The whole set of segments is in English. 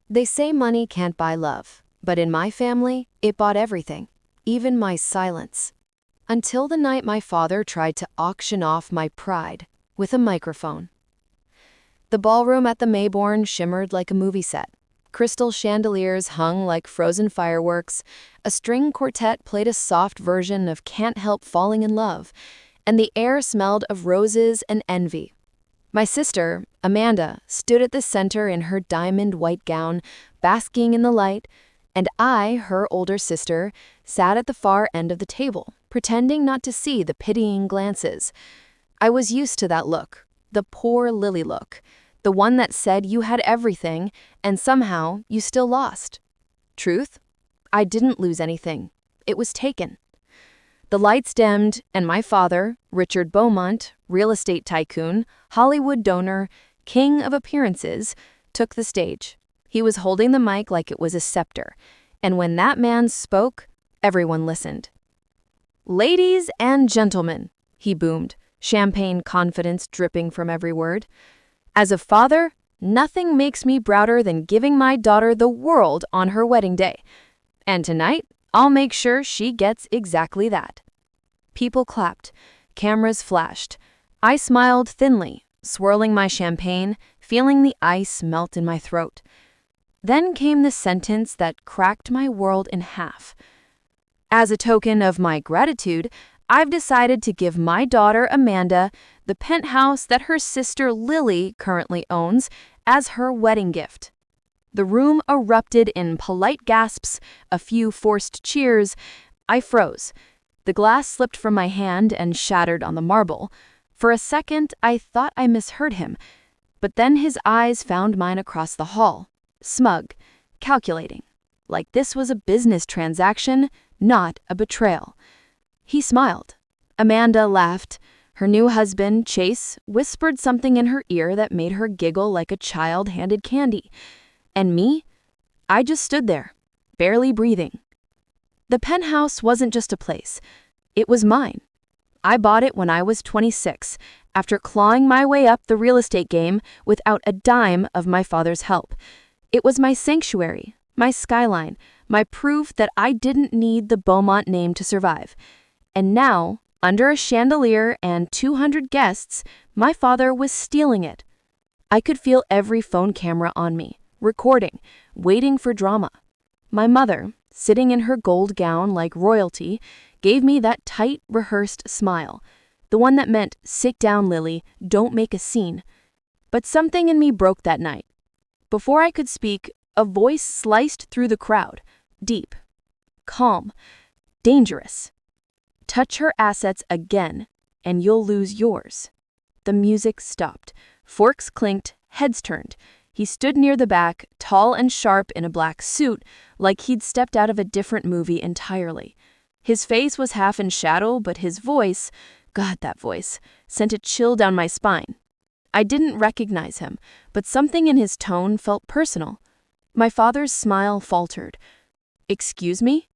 They say money can't buy love, but in my family, it bought everything, even my silence. Until the night my father tried to auction off my pride with a microphone. The ballroom at the Mayborn shimmered like a movie set. Crystal chandeliers hung like frozen fireworks, a string quartet played a soft version of Can't Help Falling in Love, and the air smelled of roses and envy. My sister, Amanda, stood at the center in her diamond white gown, basking in the light, and I, her older sister, sat at the far end of the table, pretending not to see the pitying glances. I was used to that look, the poor Lily look, the one that said you had everything, and somehow you still lost. Truth? I didn't lose anything. It was taken. The lights dimmed, and my father, Richard Beaumont, real estate tycoon, Hollywood donor, king of appearances, took the stage. He was holding the mic like it was a scepter, and when that man spoke, everyone listened. "Ladies and gentlemen," he boomed, champagne confidence dripping from every word. "As a father, nothing makes me prouder than giving my daughter the world on her wedding day. And tonight, I'll make sure she gets exactly that." People clapped. Cameras flashed. I smiled thinly, swirling my champagne, feeling the ice melt in my throat. Then came the sentence that cracked my world in half. "As a token of my gratitude, I've decided to give my daughter Amanda the penthouse that her sister Lily currently owns as her wedding gift." The room erupted in polite gasps, a few forced cheers. I froze. The glass slipped from my hand and shattered on the marble. For a second, I thought I misheard him, but then his eyes found mine across the hall, smug, calculating, like this was a business transaction, not a betrayal. He smiled. Amanda laughed. Her new husband, Chase, whispered something in her ear that made her giggle like a child handed candy. And me? I just stood there, barely breathing. The penthouse wasn't just a place. It was mine. I bought it when I was 26, after clawing my way up the real estate game without a dime of my father's help. It was my sanctuary, my skyline, my proof that I didn't need the Beaumont name to survive. And now, under a chandelier and 200 guests, my father was stealing it. I could feel every phone camera on me, recording, waiting for drama. My mother, sitting in her gold gown like royalty, gave me that tight, rehearsed smile, the one that meant, "Sit down, Lily, don't make a scene." But something in me broke that night. Before I could speak, a voice sliced through the crowd, deep, calm, dangerous. "Touch her assets again, and you'll lose yours." The music stopped. Forks clinked, heads turned. He stood near the back, tall and sharp in a black suit, like he'd stepped out of a different movie entirely. His face was half in shadow, but his voice, God, that voice, sent a chill down my spine. I didn't recognize him, but something in his tone felt personal. My father's smile faltered. "Excuse me?"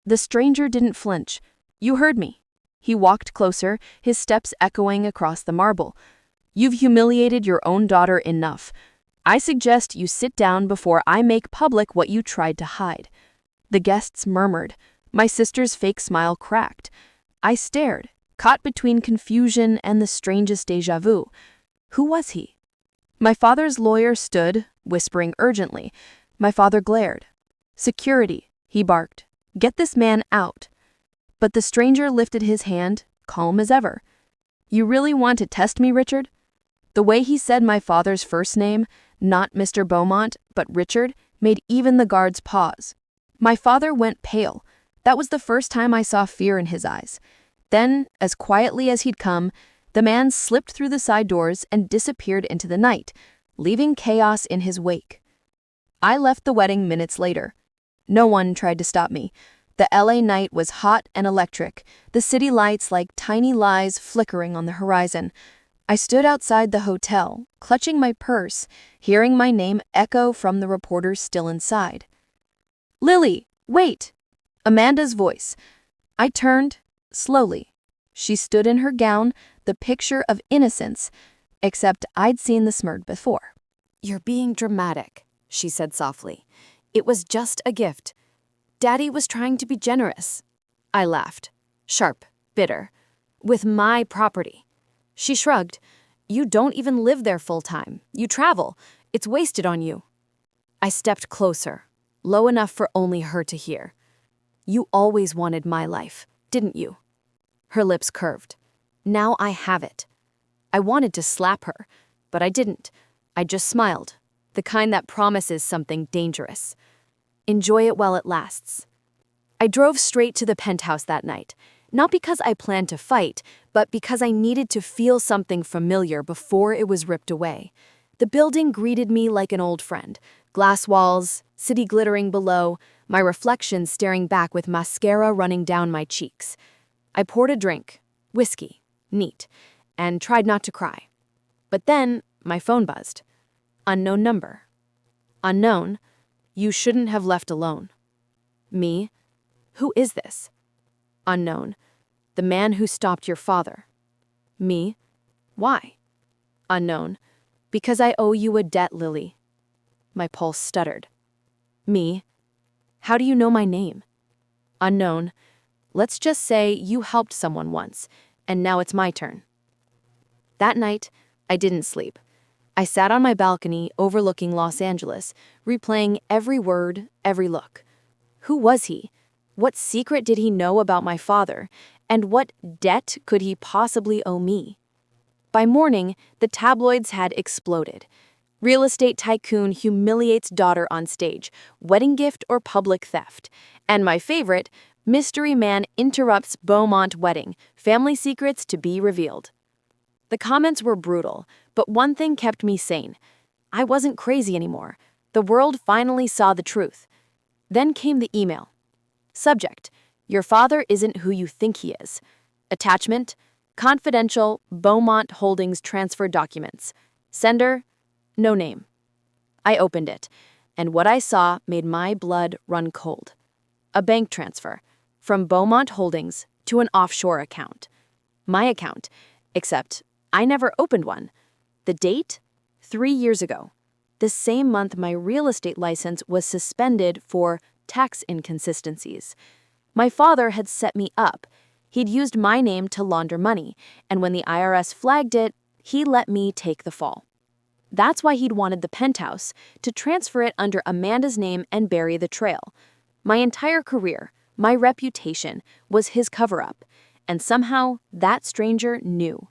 The stranger didn't flinch. "You heard me." He walked closer, his steps echoing across the marble. "You've humiliated your own daughter enough. I suggest you sit down before I make public what you tried to hide." The guests murmured. My sister's fake smile cracked. I stared, caught between confusion and the strangest déjà vu. Who was he? My father's lawyer stood, whispering urgently. My father glared. "Security," he barked. "Get this man out." But the stranger lifted his hand, calm as ever. "You really want to test me, Richard?" The way he said my father's first name, not Mr. Beaumont, but Richard, made even the guards pause. My father went pale. That was the first time I saw fear in his eyes. Then, as quietly as he'd come, the man slipped through the side doors and disappeared into the night, leaving chaos in his wake. I left the wedding minutes later. No one tried to stop me. The LA night was hot and electric, the city lights like tiny lies flickering on the horizon. I stood outside the hotel, clutching my purse, hearing my name echo from the reporters still inside. "Lily, wait!" Amanda's voice. I turned, slowly. She stood in her gown, the picture of innocence, except I'd seen the smirk before. "You're being dramatic," she said softly. "It was just a gift. Daddy was trying to be generous." I laughed, sharp, bitter. "With my property." She shrugged. "You don't even live there full time. You travel. It's wasted on you." I stepped closer, low enough for only her to hear. "You always wanted my life, didn't you?" Her lips curved. "Now I have it." I wanted to slap her, but I didn't. I just smiled, the kind that promises something dangerous. "Enjoy it while it lasts." I drove straight to the penthouse that night, not because I planned to fight, but because I needed to feel something familiar before it was ripped away. The building greeted me like an old friend. Glass walls, city glittering below, my reflection staring back with mascara running down my cheeks. I poured a drink, whiskey, neat, and tried not to cry. But then my phone buzzed. Unknown number. Unknown, you shouldn't have left alone. Me? Who is this? Unknown, the man who stopped your father. Me? Why? Unknown, because I owe you a debt, Lily. My pulse stuttered. Me? How do you know my name? Unknown, let's just say you helped someone once, and now it's my turn. That night, I didn't sleep. I sat on my balcony overlooking Los Angeles, replaying every word, every look. Who was he? What secret did he know about my father? And what debt could he possibly owe me? By morning, the tabloids had exploded. Real estate tycoon humiliates daughter on stage, wedding gift or public theft. And my favorite, mystery man interrupts Beaumont wedding, family secrets to be revealed. The comments were brutal, but one thing kept me sane. I wasn't crazy anymore. The world finally saw the truth. Then came the email. Subject: your father isn't who you think he is. Attachment: confidential Beaumont Holdings transfer documents. Sender: no name. I opened it, and what I saw made my blood run cold. A bank transfer from Beaumont Holdings to an offshore account. My account, except I never opened one. The date? 3 years ago. The same month my real estate license was suspended for tax inconsistencies. My father had set me up. He'd used my name to launder money, and when the IRS flagged it, he let me take the fall. That's why he'd wanted the penthouse, to transfer it under Amanda's name and bury the trail. My entire career, my reputation, was his cover-up, and somehow that stranger knew.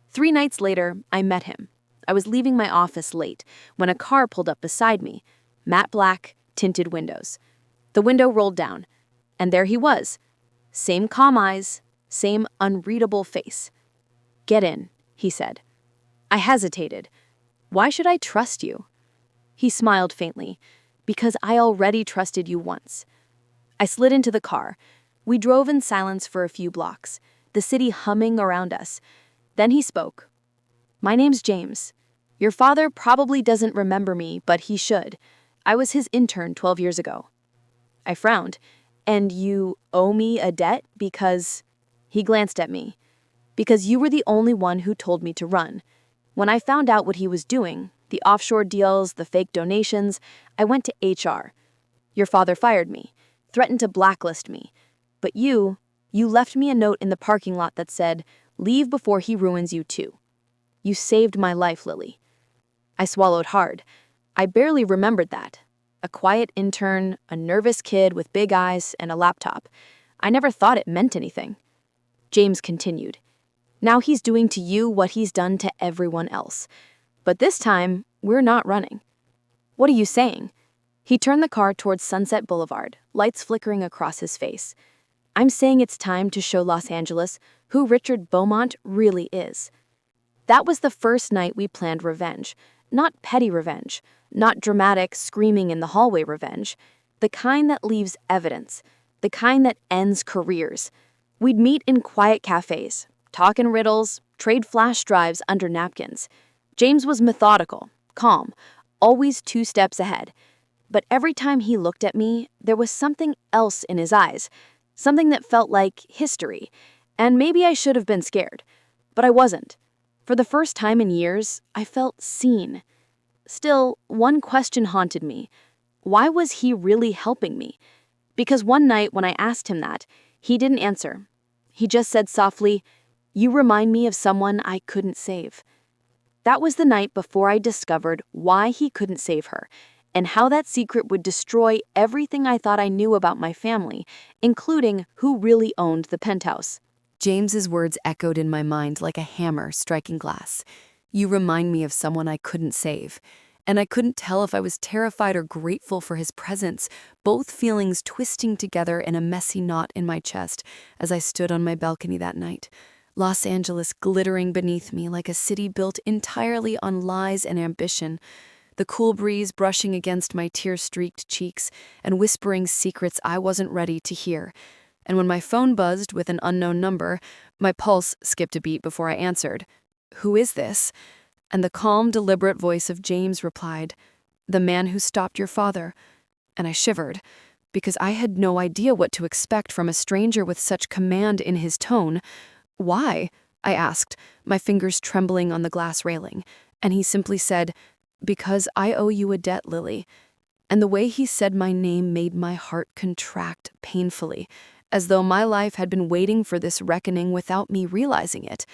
3 nights later, I met him. I was leaving my office late when a car pulled up beside me. Matte black, tinted windows. The window rolled down, and there he was. Same calm eyes, same unreadable face. "Get in," he said. I hesitated. "Why should I trust you?" He smiled faintly. "Because I already trusted you once." I slid into the car. We drove in silence for a few blocks, the city humming around us. Then he spoke. "My name's James. Your father probably doesn't remember me, but he should. I was his intern 12 years ago." I frowned. "And you owe me a debt because—" He glanced at me. "Because you were the only one who told me to run. When I found out what he was doing, the offshore deals, the fake donations, I went to HR. Your father fired me, threatened to blacklist me. But you left me a note in the parking lot that said, 'Leave before he ruins you too.' You saved my life, Lily." I swallowed hard. I barely remembered that. A quiet intern, a nervous kid with big eyes and a laptop. I never thought it meant anything. James continued. "Now he's doing to you what he's done to everyone else. But this time, we're not running." "What are you saying?" He turned the car towards Sunset Boulevard, lights flickering across his face. "I'm saying it's time to show Los Angeles who Richard Beaumont really is." That was the first night we planned revenge. Not petty revenge, not dramatic, screaming in the hallway revenge. The kind that leaves evidence, the kind that ends careers. We'd meet in quiet cafes, talk in riddles, trade flash drives under napkins. James was methodical, calm, always 2 steps ahead. But every time he looked at me, there was something else in his eyes, something that felt like history. And maybe I should have been scared, but I wasn't. For the first time in years, I felt seen. Still, one question haunted me. Why was he really helping me? Because one night when I asked him that, he didn't answer. He just said softly, "You remind me of someone I couldn't save." That was the night before I discovered why he couldn't save her, and how that secret would destroy everything I thought I knew about my family, including who really owned the penthouse. James's words echoed in my mind like a hammer striking glass. You remind me of someone I couldn't save. And I couldn't tell if I was terrified or grateful for his presence, both feelings twisting together in a messy knot in my chest as I stood on my balcony that night. Los Angeles glittering beneath me like a city built entirely on lies and ambition. The cool breeze brushing against my tear-streaked cheeks and whispering secrets I wasn't ready to hear. And when my phone buzzed with an unknown number, my pulse skipped a beat before I answered. "Who is this?" And the calm, deliberate voice of James replied, "The man who stopped your father." And I shivered, because I had no idea what to expect from a stranger with such command in his tone. "Why?" I asked, my fingers trembling on the glass railing. And he simply said, "Because I owe you a debt, Lily." And the way he said my name made my heart contract painfully, as though my life had been waiting for this reckoning without me realizing it.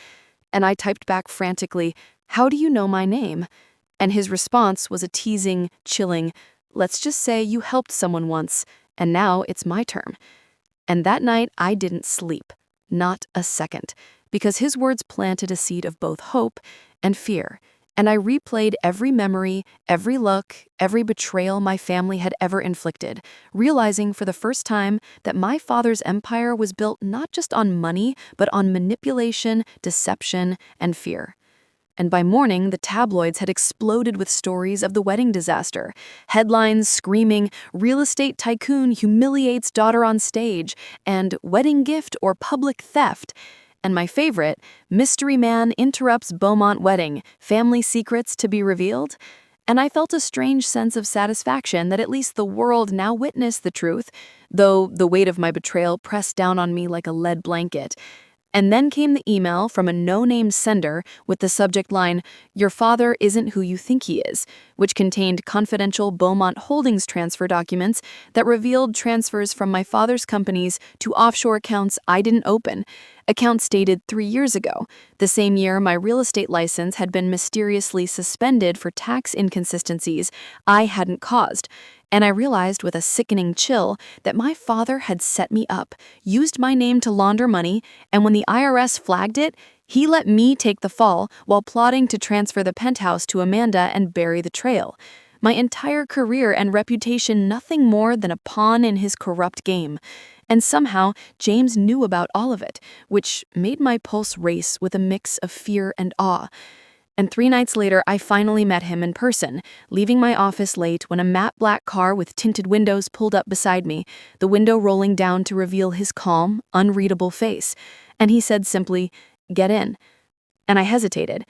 And I typed back frantically, "How do you know my name?" And his response was a teasing, chilling, "Let's just say you helped someone once, and now it's my turn." And that night I didn't sleep, not a second, because his words planted a seed of both hope and fear. And I replayed every memory, every look, every betrayal my family had ever inflicted, realizing for the first time that my father's empire was built not just on money, but on manipulation, deception, and fear. And by morning, the tabloids had exploded with stories of the wedding disaster. Headlines screaming, "Real estate tycoon humiliates daughter on stage," and "Wedding gift or public theft." And my favorite, "Mystery man interrupts Beaumont wedding, family secrets to be revealed." And I felt a strange sense of satisfaction that at least the world now witnessed the truth, though the weight of my betrayal pressed down on me like a lead blanket. And then came the email from a no-name sender with the subject line, "Your father isn't who you think he is," which contained confidential Beaumont Holdings transfer documents that revealed transfers from my father's companies to offshore accounts I didn't open, accounts dated 3 years ago, the same year my real estate license had been mysteriously suspended for tax inconsistencies I hadn't caused. And I realized with a sickening chill that my father had set me up, used my name to launder money, and when the IRS flagged it, he let me take the fall while plotting to transfer the penthouse to Amanda and bury the trail. My entire career and reputation nothing more than a pawn in his corrupt game. And somehow, James knew about all of it, which made my pulse race with a mix of fear and awe. And 3 nights later, I finally met him in person, leaving my office late when a matte black car with tinted windows pulled up beside me, the window rolling down to reveal his calm, unreadable face. And he said simply, "Get in." And I hesitated,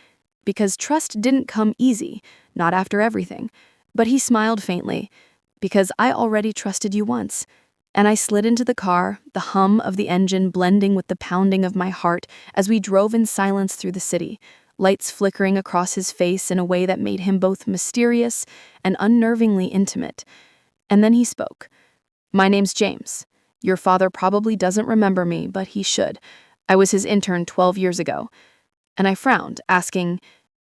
because trust didn't come easy, not after everything. But he smiled faintly, "Because I already trusted you once." And I slid into the car, the hum of the engine blending with the pounding of my heart as we drove in silence through the city, lights flickering across his face in a way that made him both mysterious and unnervingly intimate. And then he spoke. "My name's James. Your father probably doesn't remember me, but he should. I was his intern 12 years ago." And I frowned, asking,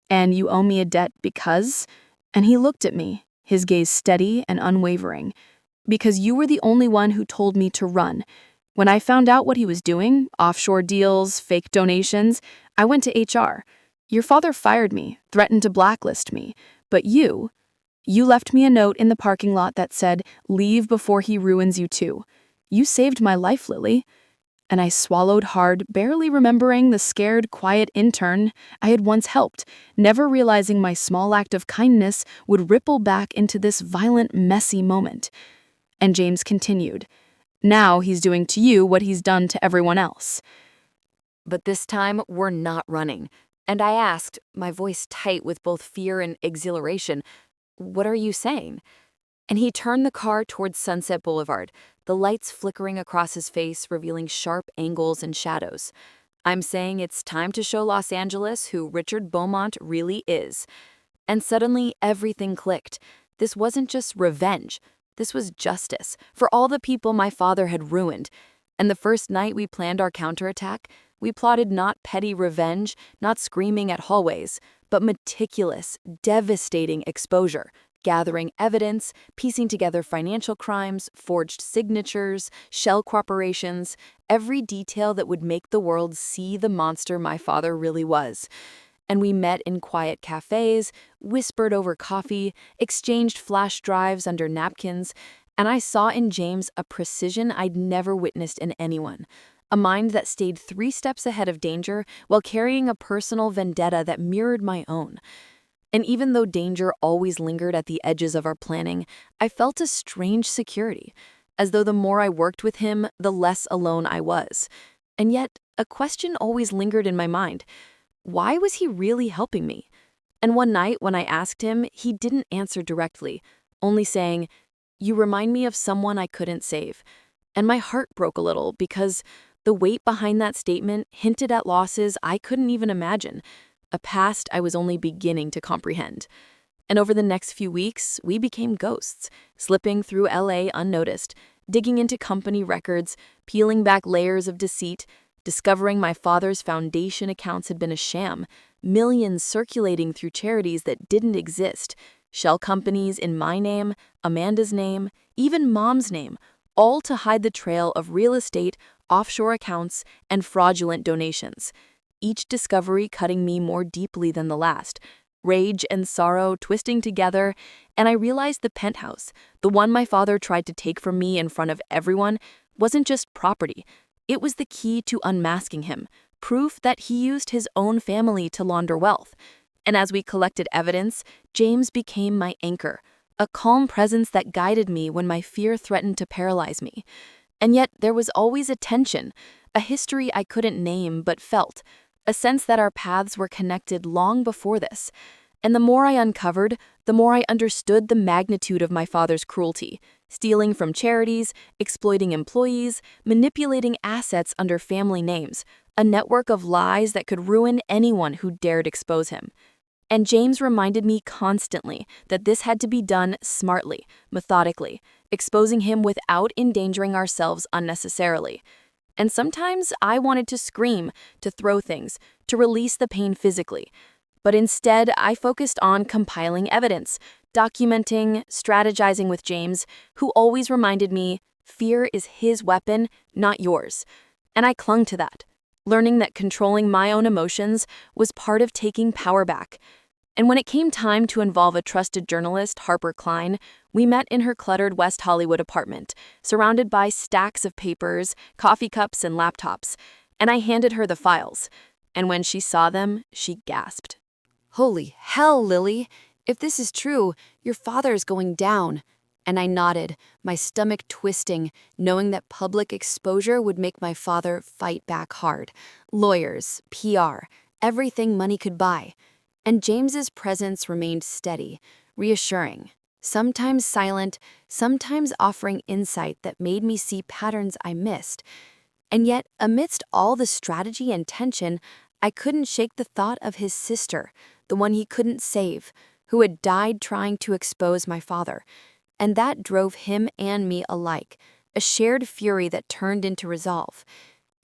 "And you owe me a debt because?" And he looked at me, his gaze steady and unwavering. "Because you were the only one who told me to run. When I found out what he was doing, offshore deals, fake donations, I went to HR. Your father fired me, threatened to blacklist me. But you left me a note in the parking lot that said, 'Leave before he ruins you too.' You saved my life, Lily." And I swallowed hard, barely remembering the scared, quiet intern I had once helped, never realizing my small act of kindness would ripple back into this violent, messy moment. And James continued, "Now he's doing to you what he's done to everyone else." But this time, we're not running. And I asked, my voice tight with both fear and exhilaration, "What are you saying?" And he turned the car towards Sunset Boulevard, the lights flickering across his face, revealing sharp angles and shadows. "I'm saying it's time to show Los Angeles who Richard Beaumont really is." And suddenly, everything clicked. This wasn't just revenge. This was justice for all the people my father had ruined. And the first night we planned our counterattack, we plotted not petty revenge, not screaming at hallways, but meticulous, devastating exposure, gathering evidence, piecing together financial crimes, forged signatures, shell corporations, every detail that would make the world see the monster my father really was. And we met in quiet cafes, whispered over coffee, exchanged flash drives under napkins, and I saw in James a precision I'd never witnessed in anyone. A mind that stayed 3 steps ahead of danger while carrying a personal vendetta that mirrored my own. And even though danger always lingered at the edges of our planning, I felt a strange security, as though the more I worked with him, the less alone I was. And yet, a question always lingered in my mind. Why was he really helping me? And one night when I asked him, he didn't answer directly, only saying, "You remind me of someone I couldn't save." And my heart broke a little because the weight behind that statement hinted at losses I couldn't even imagine, a past I was only beginning to comprehend. And over the next few weeks, we became ghosts, slipping through LA unnoticed, digging into company records, peeling back layers of deceit, discovering my father's foundation accounts had been a sham, millions circulating through charities that didn't exist, shell companies in my name, Amanda's name, even Mom's name, all to hide the trail of real estate, offshore accounts, and fraudulent donations. Each discovery cutting me more deeply than the last, rage and sorrow twisting together, and I realized the penthouse, the one my father tried to take from me in front of everyone, wasn't just property. It was the key to unmasking him, proof that he used his own family to launder wealth. And as we collected evidence, James became my anchor, a calm presence that guided me when my fear threatened to paralyze me. And yet there was always a tension, a history I couldn't name but felt, a sense that our paths were connected long before this. And the more I uncovered, the more I understood the magnitude of my father's cruelty, stealing from charities, exploiting employees, manipulating assets under family names, a network of lies that could ruin anyone who dared expose him. And James reminded me constantly that this had to be done smartly, methodically, exposing him without endangering ourselves unnecessarily. And sometimes I wanted to scream, to throw things, to release the pain physically. But instead, I focused on compiling evidence, documenting, strategizing with James, who always reminded me, fear is his weapon, not yours. And I clung to that, learning that controlling my own emotions was part of taking power back. And when it came time to involve a trusted journalist, Harper Klein, we met in her cluttered West Hollywood apartment, surrounded by stacks of papers, coffee cups, and laptops. And I handed her the files. And when she saw them, she gasped. Holy hell, Lily! If this is true, your father is going down. And I nodded, my stomach twisting, knowing that public exposure would make my father fight back hard. Lawyers, PR, everything money could buy. And James's presence remained steady, reassuring, sometimes silent, sometimes offering insight that made me see patterns I missed. And yet, amidst all the strategy and tension, I couldn't shake the thought of his sister, the one he couldn't save, who had died trying to expose my father. And that drove him and me alike, a shared fury that turned into resolve.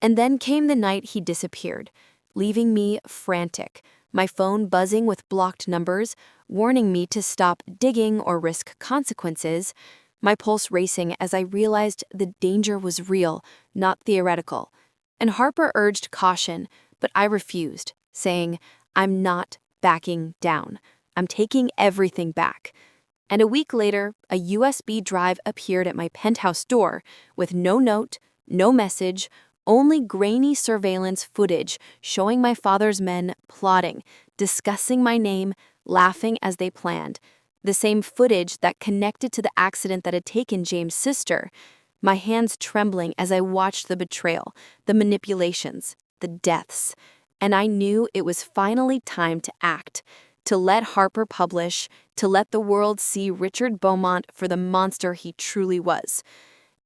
And then came the night he disappeared, leaving me frantic, my phone buzzing with blocked numbers, warning me to stop digging or risk consequences, my pulse racing as I realized the danger was real, not theoretical. And Harper urged caution, but I refused, saying, "I'm not backing down. I'm taking everything back." And a week later, a USB drive appeared at my penthouse door with no note, no message, only grainy surveillance footage showing my father's men plotting, discussing my name, laughing as they planned. The same footage that connected to the accident that had taken James' sister. My hands trembling as I watched the betrayal, the manipulations, the deaths. And I knew it was finally time to act, to let Harper publish, to let the world see Richard Beaumont for the monster he truly was.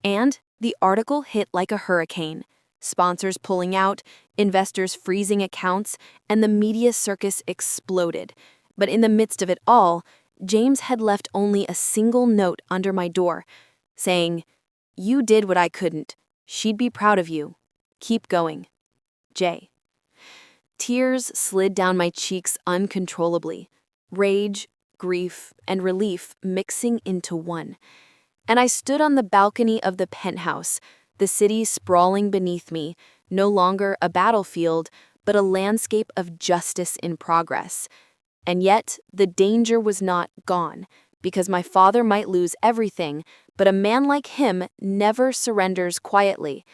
And the article hit like a hurricane. Sponsors pulling out, investors freezing accounts, and the media circus exploded. But in the midst of it all, James had left only a single note under my door, saying, "You did what I couldn't. She'd be proud of you. Keep going. Jay." Tears slid down my cheeks uncontrollably, rage, grief, and relief mixing into one. And I stood on the balcony of the penthouse, the city sprawling beneath me, no longer a battlefield, but a landscape of justice in progress. And yet, the danger was not gone, because my father might lose everything, but a man like him never surrenders quietly.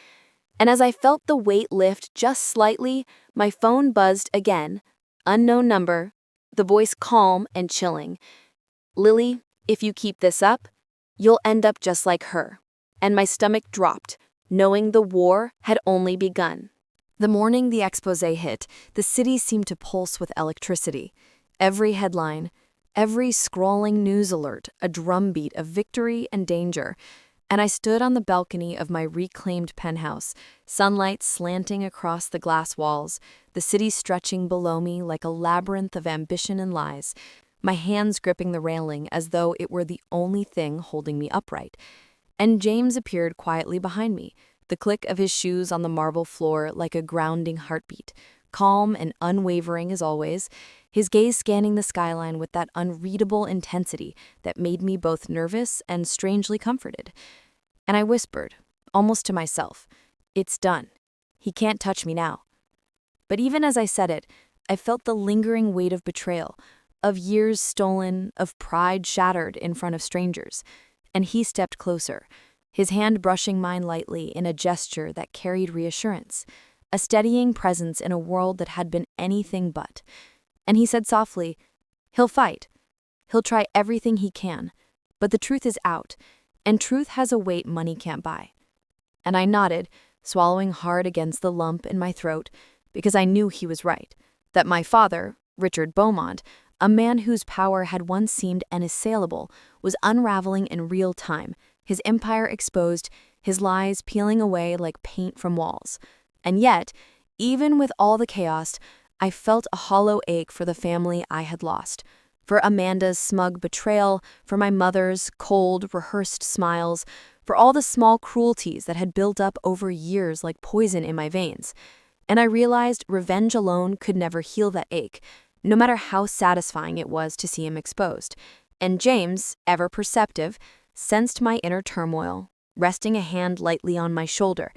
And as I felt the weight lift just slightly, my phone buzzed again. Unknown number, the voice calm and chilling. "Lily, if you keep this up, you'll end up just like her." And my stomach dropped, knowing the war had only begun. The morning the expose hit, the city seemed to pulse with electricity. Every headline, every scrolling news alert, a drumbeat of victory and danger. And I stood on the balcony of my reclaimed penthouse, sunlight slanting across the glass walls, the city stretching below me like a labyrinth of ambition and lies, my hands gripping the railing as though it were the only thing holding me upright. And James appeared quietly behind me, the click of his shoes on the marble floor like a grounding heartbeat, calm and unwavering as always, his gaze scanning the skyline with that unreadable intensity that made me both nervous and strangely comforted. And I whispered, almost to myself, "It's done. He can't touch me now." But even as I said it, I felt the lingering weight of betrayal, of years stolen, of pride shattered in front of strangers. And he stepped closer, his hand brushing mine lightly in a gesture that carried reassurance, a steadying presence in a world that had been anything but. And he said softly, "He'll fight. He'll try everything he can. But the truth is out, and truth has a weight money can't buy." And I nodded, swallowing hard against the lump in my throat, because I knew he was right, that my father, Richard Beaumont, a man whose power had once seemed unassailable, was unraveling in real time, his empire exposed, his lies peeling away like paint from walls. And yet, even with all the chaos, I felt a hollow ache for the family I had lost, for Amanda's smug betrayal, for my mother's cold, rehearsed smiles, for all the small cruelties that had built up over years like poison in my veins. And I realized revenge alone could never heal that ache, no matter how satisfying it was to see him exposed. And James, ever perceptive, sensed my inner turmoil, resting a hand lightly on my shoulder.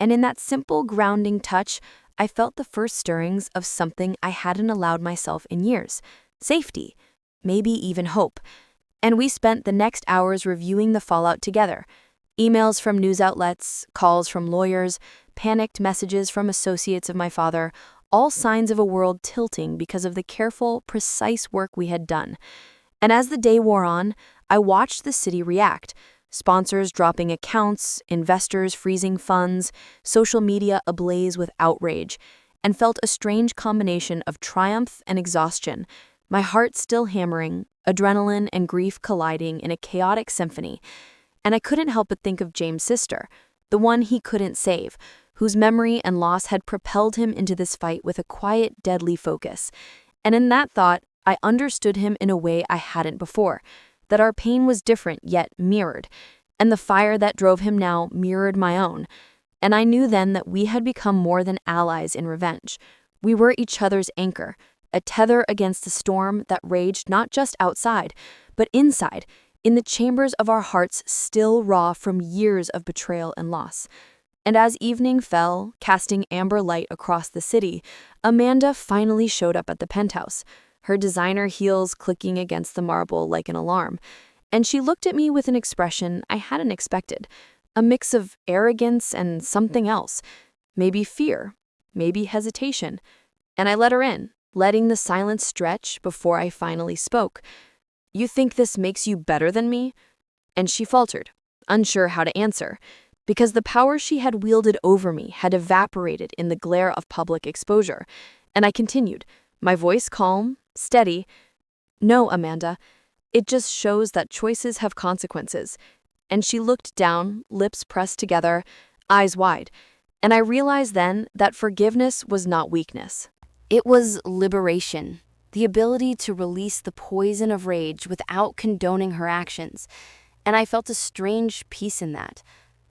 And in that simple grounding touch, I felt the first stirrings of something I hadn't allowed myself in years: safety, maybe even hope. And we spent the next hours reviewing the fallout together. Emails from news outlets, calls from lawyers, panicked messages from associates of my father, all signs of a world tilting because of the careful, precise work we had done. And as the day wore on, I watched the city react. Sponsors dropping accounts, investors freezing funds, social media ablaze with outrage, and felt a strange combination of triumph and exhaustion, my heart still hammering, adrenaline and grief colliding in a chaotic symphony. And I couldn't help but think of James' sister, the one he couldn't save, whose memory and loss had propelled him into this fight with a quiet, deadly focus. And in that thought, I understood him in a way I hadn't before, that our pain was different yet mirrored, and the fire that drove him now mirrored my own. And I knew then that we had become more than allies in revenge. We were each other's anchor, a tether against the storm that raged not just outside, but inside, in the chambers of our hearts still raw from years of betrayal and loss. And as evening fell, casting amber light across the city, Amanda finally showed up at the penthouse, her designer heels clicking against the marble like an alarm. And she looked at me with an expression I hadn't expected, a mix of arrogance and something else, maybe fear, maybe hesitation. And I let her in, letting the silence stretch before I finally spoke. "You think this makes you better than me?" And she faltered, unsure how to answer, because the power she had wielded over me had evaporated in the glare of public exposure. And I continued, my voice calm, steady. "No, Amanda, it just shows that choices have consequences." And she looked down, lips pressed together, eyes wide. And I realized then that forgiveness was not weakness. It was liberation. the ability to release the poison of rage without condoning her actions, and I felt a strange peace in that,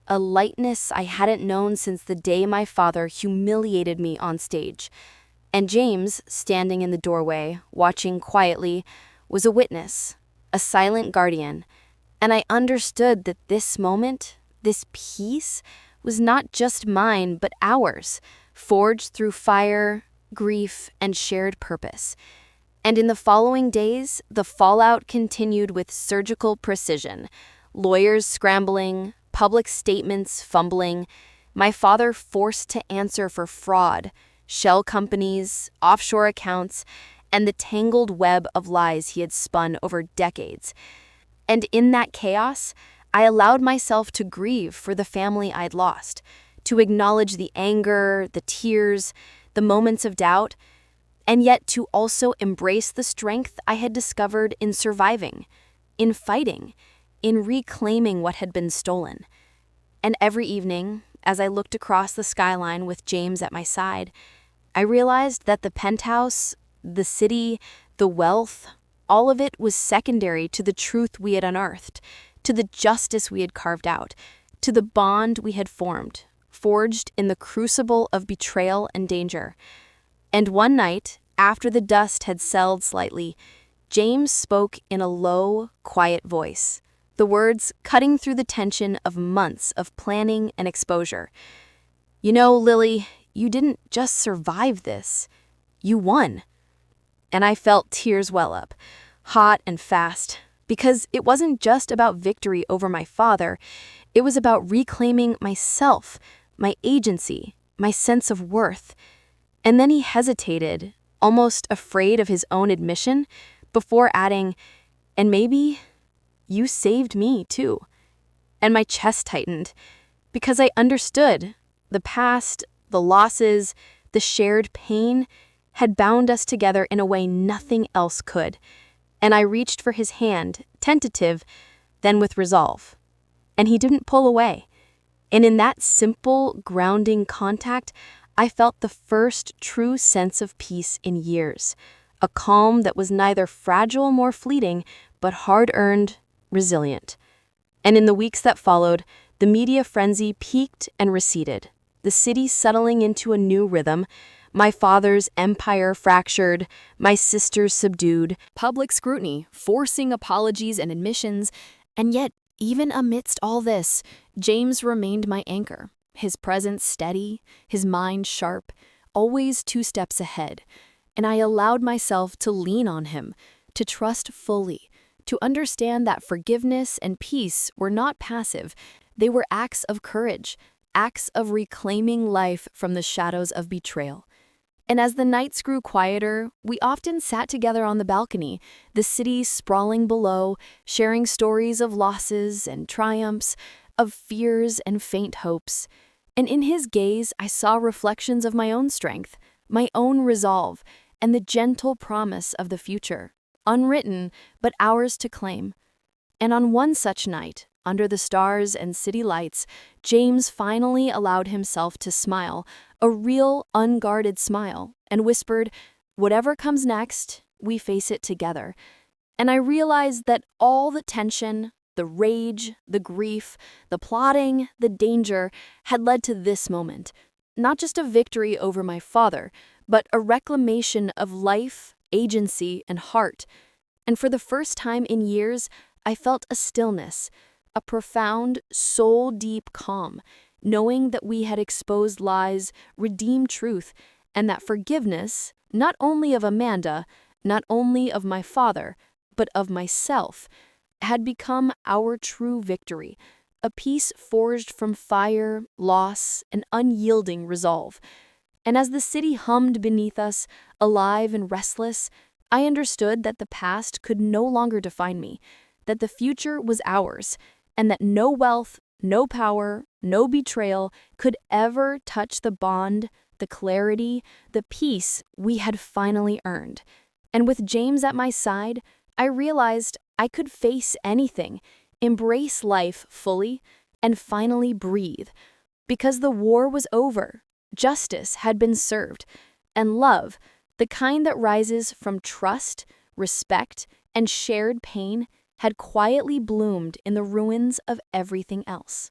a lightness I hadn't known since the day my father humiliated me on stage. And James, standing in the doorway, watching quietly, was a witness, a silent guardian, and I understood that this moment, this peace, was not just mine but ours, forged through fire, grief, and shared purpose. And in the following days, the fallout continued with surgical precision. Lawyers scrambling, public statements fumbling, my father forced to answer for fraud, shell companies, offshore accounts, and the tangled web of lies he had spun over decades. And in that chaos, I allowed myself to grieve for the family I'd lost, to acknowledge the anger, the tears, the moments of doubt, and yet to also embrace the strength I had discovered in surviving, in fighting, in reclaiming what had been stolen. And every evening, as I looked across the skyline with James at my side, I realized that the penthouse, the city, the wealth, all of it was secondary to the truth we had unearthed, to the justice we had carved out, to the bond we had formed, forged in the crucible of betrayal and danger. And one night, after the dust had settled slightly, James spoke in a low, quiet voice, the words cutting through the tension of months of planning and exposure. "You know, Lily, you didn't just survive this. You won." And I felt tears well up, hot and fast, because it wasn't just about victory over my father, it was about reclaiming myself, my agency, my sense of worth. And then he hesitated, almost afraid of his own admission, before adding, "And maybe you saved me too." And my chest tightened, because I understood the past, the losses, the shared pain had bound us together in a way nothing else could. And I reached for his hand, tentative, then with resolve. And he didn't pull away. And in that simple, grounding contact, I felt the first true sense of peace in years, a calm that was neither fragile nor fleeting, but hard-earned, resilient. And in the weeks that followed, the media frenzy peaked and receded, the city settling into a new rhythm, my father's empire fractured, my sisters subdued, public scrutiny forcing apologies and admissions, and yet, even amidst all this, James remained my anchor. His presence steady, his mind sharp, always 2 steps ahead. And I allowed myself to lean on him, to trust fully, to understand that forgiveness and peace were not passive. They were acts of courage, acts of reclaiming life from the shadows of betrayal. And as the nights grew quieter, we often sat together on the balcony, the city sprawling below, sharing stories of losses and triumphs, of fears and faint hopes. And in his gaze, I saw reflections of my own strength, my own resolve, and the gentle promise of the future, unwritten, but ours to claim. And on one such night, under the stars and city lights, James finally allowed himself to smile, a real, unguarded smile, and whispered, "Whatever comes next, we face it together." And I realized that all the tension, the rage, the grief, the plotting, the danger had led to this moment. Not just a victory over my father, but a reclamation of life, agency, and heart. And for the first time in years, I felt a stillness, a profound, soul-deep calm, knowing that we had exposed lies, redeemed truth, and that forgiveness, not only of Amanda, not only of my father, but of myself, had become our true victory, a peace forged from fire, loss, and unyielding resolve. And as the city hummed beneath us, alive and restless, I understood that the past could no longer define me, that the future was ours, and that no wealth, no power, no betrayal could ever touch the bond, the clarity, the peace we had finally earned. And with James at my side, I realized I could face anything, embrace life fully, and finally breathe. Because the war was over, justice had been served, and love, The kind that rises from trust, respect, and shared pain had quietly bloomed in the ruins of everything else.